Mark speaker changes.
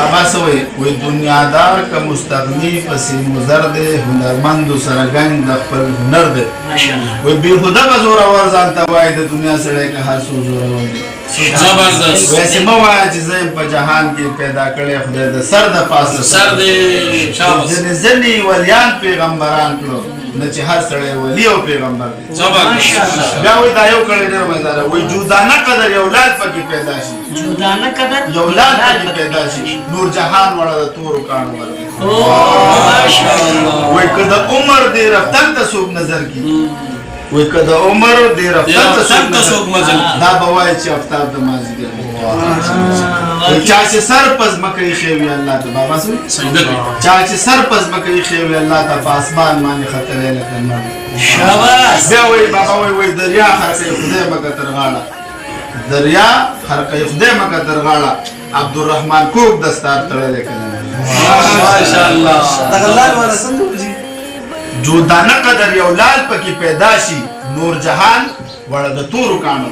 Speaker 1: بابا سوی وی دنیادار که مستغنی پسی مزرد هنرمند و سرگنگ د خپل هنر دی وی بیهوده به زورور ځان ته وایي د دنیا سړی که هر څو زورور دی
Speaker 2: زبردست
Speaker 1: ویسې مه وایه چې زه یم په جهان کې پیدا کړی خدای د سر د پاسه
Speaker 2: سر دی شاباس
Speaker 1: ځینې ځینې ولیان پیغمبران کړو نه چې هر سړی ولی او پیغمبر دی
Speaker 2: زبردست
Speaker 1: بیا وایي دا یو کړی ډېر مزداره وایي جودانه قدر یو اولاد پکې پیدا شي
Speaker 3: جودانه قدر
Speaker 1: یو اولاد پکې پیدا شي نور جهان وړه د تورو کاڼو ورکړي وایي که د عمر دی رفتن ته څوک نظر کړي وایي که د عمر دی رفتن ته څوک نظر کړي دا به وایي چې آفتاب د مازدیګر دی چا چې سر په ځمکه ایښی وي الله ته بابا
Speaker 2: سجده کوي
Speaker 1: چا چې سر په ځمکه ایښی وي الله ته په اسمان باندې ختلی لکه لمر
Speaker 3: شاباس
Speaker 1: بیا وایي بابا وایي دریا خرقوي خدای مکه تر غاړه دریا خرقوي خدای مکه تر غاړه عبدالرحمن کوک دستار تړلی که
Speaker 2: ماشاءالله
Speaker 1: جودانه قدر یو لال پکې پیدا شي نور جهان وړه د تورو کاڼو